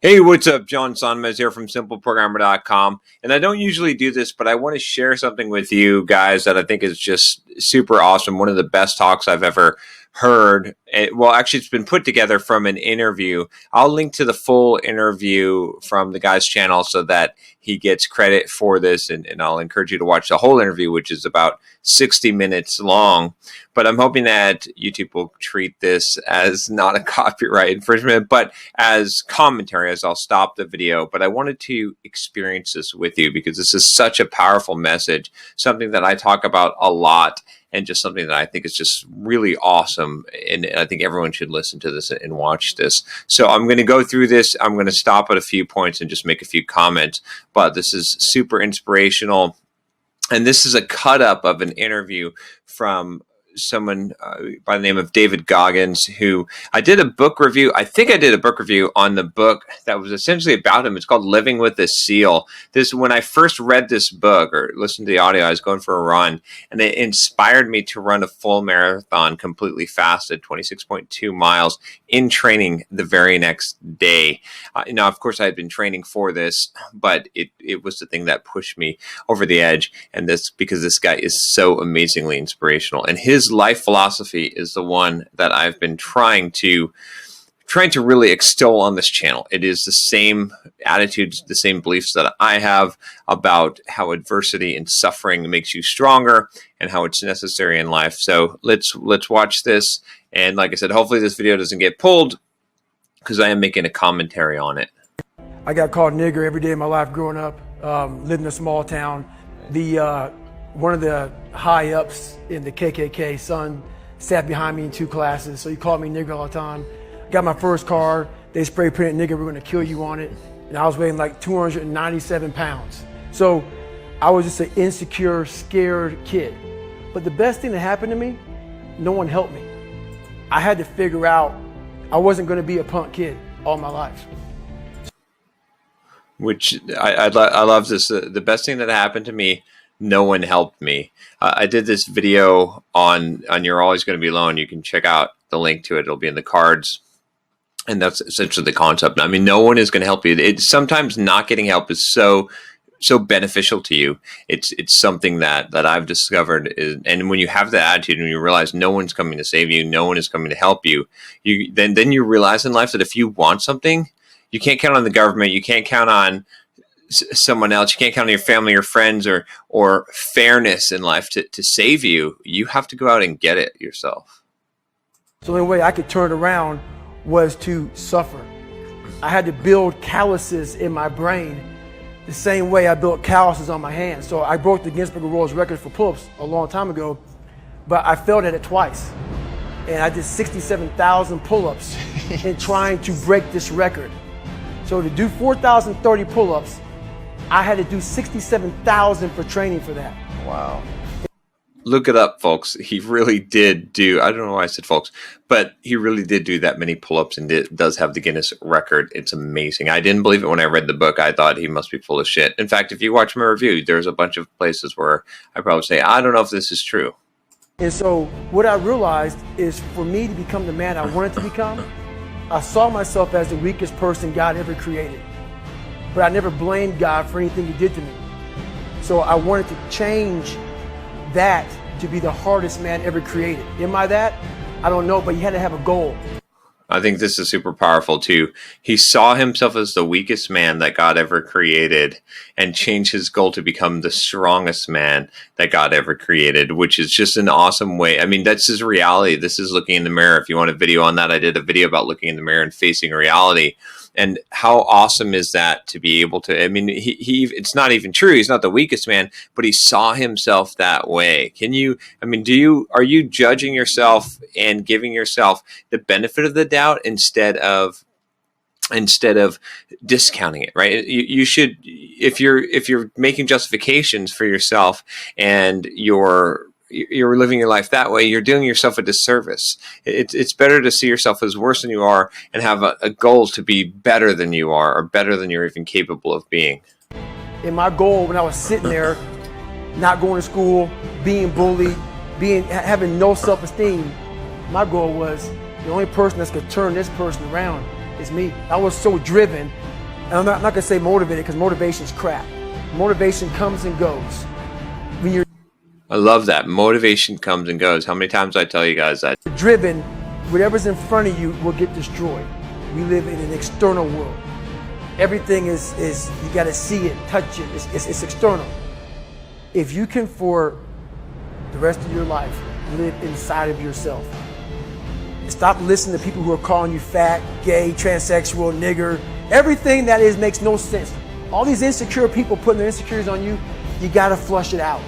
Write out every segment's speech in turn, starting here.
Hey, what's up? John Sonmez here from simpleprogrammer.com. And I don't usually do this, but I want to share something with you guys that I think is just super awesome. One of the best talks I've ever heard. Actually, it's been put together from an interview. I'll link to the full interview from the guy's channel so that he gets credit for this. And I'll encourage you to watch the whole interview, which is about 60 minutes long. But I'm hoping that YouTube will treat this as not a copyright infringement, but as commentary, as I'll stop the video. But I wanted to experience this with you because this is such a powerful message, something that I talk about a lot, and just something that I think is just really awesome. And I think everyone should listen to this and watch this. So I'm going to go through this. I'm going to stop at a few points and just make a few comments. But this is super inspirational. And this is a cut up of an interview from someone by the name of David Goggins, who I did a book review. I think I did a book review on the book that was essentially about him. It's called Living with a SEAL. When I first read this book or listened to the audio, I was going for a run, and it inspired me to run a full marathon completely fasted, 26.2 miles in training the very next day. Now, of course, I had been training for this, but it was the thing that pushed me over the edge. And this because this guy is so amazingly inspirational, and his life philosophy is the one that I've been trying to really extol on this channel. It is the same attitudes, the same beliefs that I have about how adversity and suffering makes you stronger and how it's necessary in life. So let's watch this. And like I said, hopefully this video doesn't get pulled because I am making a commentary on it. I got called nigger every day of my life growing up, lived in a small town. One of the high ups in the KKK, son, sat behind me in 2 classes, so he called me nigger all the time. Got my first car, they spray painted nigger, we're gonna kill you on it. And I was weighing like 297 pounds. So I was just an insecure, scared kid. But the best thing that happened to me, no one helped me. I had to figure out I wasn't gonna be a punk kid all my life. Which I love this. The best thing that happened to me, no one helped me. I did this video on You're Always Going to Be Alone. You can check out the link to it. It'll be in the cards. And that's essentially the concept. I mean, no one is going to help you. Sometimes not getting help is so beneficial to you. It's something that I've discovered and when you have that attitude and you realize no one's coming to save you, no one is coming to help you, then you realize in life that if you want something, you can't count on the government, you can't count on someone else, you can't count on your family or friends or fairness in life to save you. You have to go out and get it yourself. So the only way I could turn it around was to suffer. I had to build calluses in my brain the same way I built calluses on my hands. So I broke the Guinness Book of World Records for pull-ups a long time ago, but I failed at it twice. And I did 67,000 pull-ups in trying to break this record. So to do 4,030 pull-ups, I had to do 67,000 for training for that. Wow. Look it up, folks. He really did do, I don't know why I said folks, but he really did do that many pull-ups and does have the Guinness record. It's amazing. I didn't believe it when I read the book. I thought he must be full of shit. In fact, if you watch my review, there's a bunch of places where I probably say, I don't know if this is true. And so what I realized is for me to become the man I wanted to become, I saw myself as the weakest person God ever created. But I never blamed God for anything he did to me. So I wanted to change that to be the hardest man ever created. Am I that? I don't know, but you had to have a goal. I think this is super powerful too. He saw himself as the weakest man that God ever created and changed his goal to become the strongest man that God ever created, which is just an awesome way. I mean, that's his reality. This is looking in the mirror. If you want a video on that, I did a video about looking in the mirror and facing reality. And how awesome is that to be able to, I mean, it's not even true. He's not the weakest man, but he saw himself that way. Are you judging yourself and giving yourself the benefit of the doubt instead of discounting it, right? You should, if you're making justifications for yourself and you're living your life that way, you're doing yourself a disservice. It's better to see yourself as worse than you are and have a goal to be better than you are or better than you're even capable of being. And my goal when I was sitting there, not going to school, being bullied, having no self-esteem, my goal was the only person that's going to turn this person around is me. I was so driven And I'm not going to say motivated because motivation's crap. Motivation comes and goes. When you're I love that. Motivation comes and goes. How many times I tell you guys that? driven, whatever's in front of you will get destroyed. We live in an external world. Everything is you got to see it, touch it. It's external. If you can, for the rest of your life, live inside of yourself. Stop listening to people who are calling you fat, gay, transsexual, nigger. Everything that is makes no sense. All these insecure people putting their insecurities on you, you got to flush it out.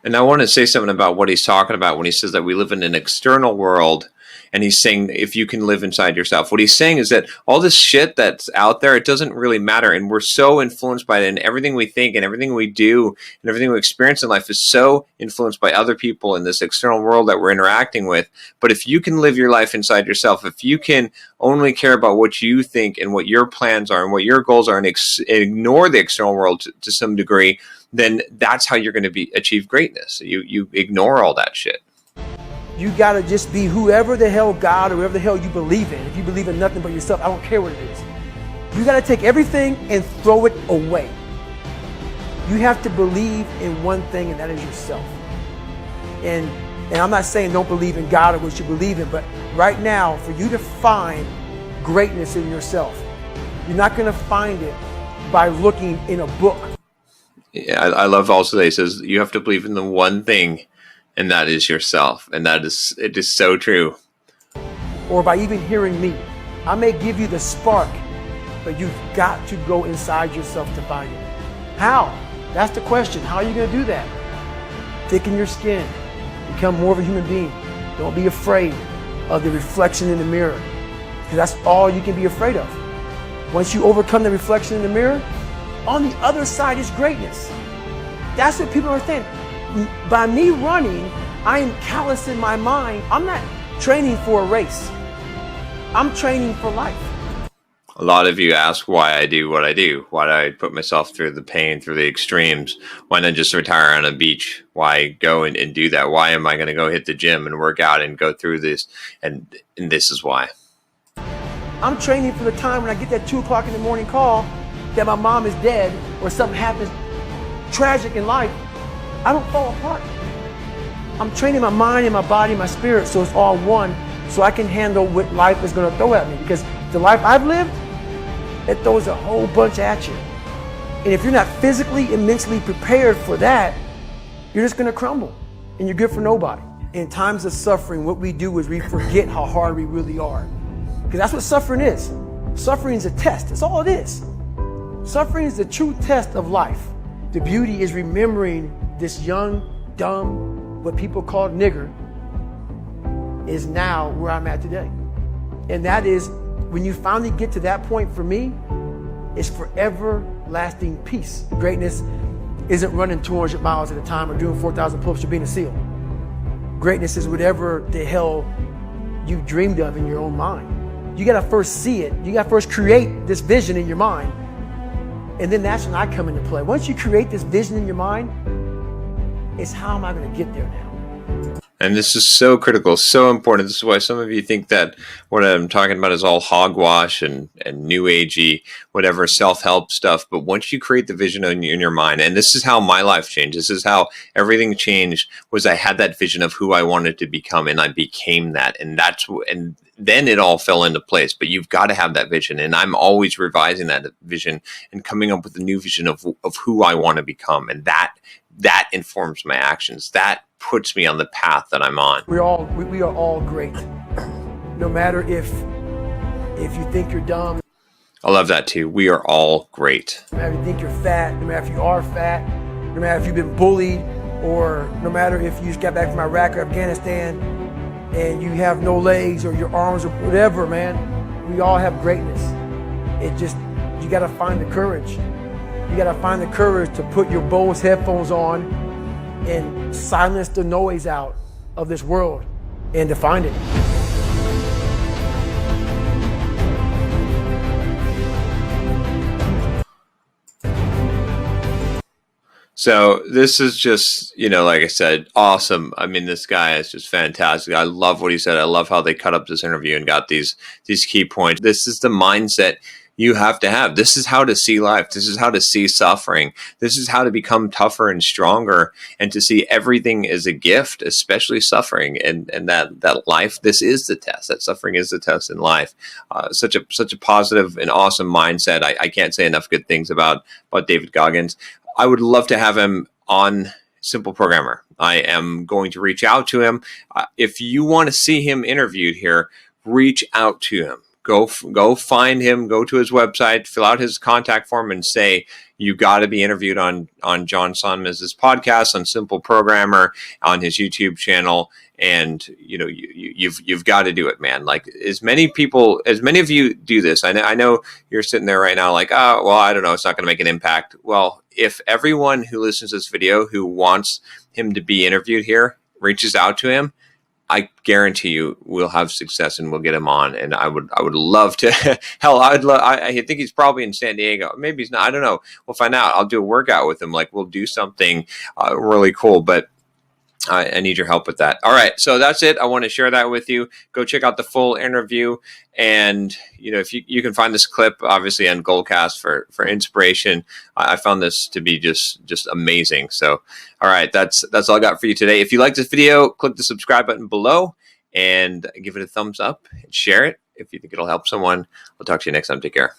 And I want to say something about what he's talking about when he says that we live in an external world. And he's saying if you can live inside yourself. What he's saying is that all this shit that's out there, it doesn't really matter. And we're so influenced by it. And everything we think and everything we do and everything we experience in life is so influenced by other people in this external world that we're interacting with. But if you can live your life inside yourself, if you can only care about what you think and what your plans are and what your goals are and ignore the external world to some degree, then that's how you're going to achieve greatness. You ignore all that shit. You got to just be whoever the hell God or whoever the hell you believe in. If you believe in nothing but yourself, I don't care what it is. You got to take everything and throw it away. You have to believe in one thing, and that is yourself. And I'm not saying don't believe in God or what you believe in, but right now, for you to find greatness in yourself, you're not going to find it by looking in a book. Yeah, I love also that he says you have to believe in the one thing, and that is yourself. And it is so true. Or by even hearing me. I may give you the spark, but you've got to go inside yourself to find it. How? That's the question. How are you going to do that? Thicken your skin. Become more of a human being. Don't be afraid of the reflection in the mirror, because that's all you can be afraid of. Once you overcome the reflection in the mirror, on the other side is greatness. That's what people understand. By me running, I am callousing my mind. I'm not training for a race. I'm training for life. A lot of you ask why I do what I do. Why do I put myself through the pain, through the extremes? Why not just retire on a beach? Why go and do that? Why am I going to go hit the gym and work out and go through this? And this is why. I'm training for the time when I get that 2 o'clock in the morning call that my mom is dead or something happens tragic in life. I don't fall apart. I'm training my mind and my body and my spirit so it's all one, so I can handle what life is going to throw at me. Because the life I've lived, it throws a whole bunch at you. And if you're not physically and mentally prepared for that, you're just going to crumble and you're good for nobody. In times of suffering, what we do is we forget how hard we really are. Because that's what suffering is. Suffering is a test. That's all it is. Suffering is the true test of life. The beauty is remembering this young, dumb, what people call nigger, is now where I'm at today. And that is, when you finally get to that point, for me, it's forever lasting peace. Greatness isn't running 200 miles at a time or doing 4,000 pull-ups or being a SEAL. Greatness is whatever the hell you dreamed of in your own mind. You gotta first see it. You gotta first create this vision in your mind. And then that's when I come into play. Once you create this vision in your mind, it's how am I going to get there now? And this is so critical, so important. This is why some of you think that what I'm talking about is all hogwash and new agey, whatever self-help stuff. But once you create the vision in your mind, and this is how my life changed. This is how everything changed. Was I had that vision of who I wanted to become, and I became that. And then it all fell into place. But you've got to have that vision, and I'm always revising that vision and coming up with a new vision of who I want to become, and that informs my actions. That puts me on the path that I'm on. We are all great. No matter if you think you're dumb. I love that too. We are all great. No matter if you think you're fat, no matter if you are fat, no matter if you've been bullied, or no matter if you just got back from Iraq or Afghanistan and you have no legs or your arms or whatever, man. We all have greatness. You gotta find the courage. You gotta find the courage to put your Bose headphones on and silence the noise out of this world and to find it. So this is just, like I said, awesome. I mean, this guy is just fantastic. I love what he said. I love how they cut up this interview and got these key points. This is the mindset you have to have. This is how to see life. This is how to see suffering. This is how to become tougher and stronger, and to see everything as a gift, especially suffering, and that life, this is the test. That suffering is the test in life. Such a positive and awesome mindset. I can't say enough good things about David Goggins. I would love to have him on Simple Programmer. I am going to reach out to him. If you want to see him interviewed here, reach out to him. Go find him, go to his website, fill out his contact form, and say, you got to be interviewed on John Sonmez's podcast, on Simple Programmer, on his YouTube channel. And you've got to do it, man. Like, as many of you do this. I know you're sitting there right now like, oh, well, I don't know, it's not going to make an impact. Well, if everyone who listens to this video who wants him to be interviewed here reaches out to him, I guarantee you we'll have success and we'll get him on. And I would love to. Hell, I think he's probably in San Diego. Maybe he's not. I don't know. We'll find out. I'll do a workout with him. Like, we'll do something really cool. But I need your help with that. All right. So that's it. I want to share that with you. Go check out the full interview. And, if you can find this clip, obviously, on Goldcast for inspiration. I found this to be just amazing. So, all right. That's all I got for you today. If you like this video, click the subscribe button below and give it a thumbs up and share it if you think it'll help someone. I'll talk to you next time. Take care.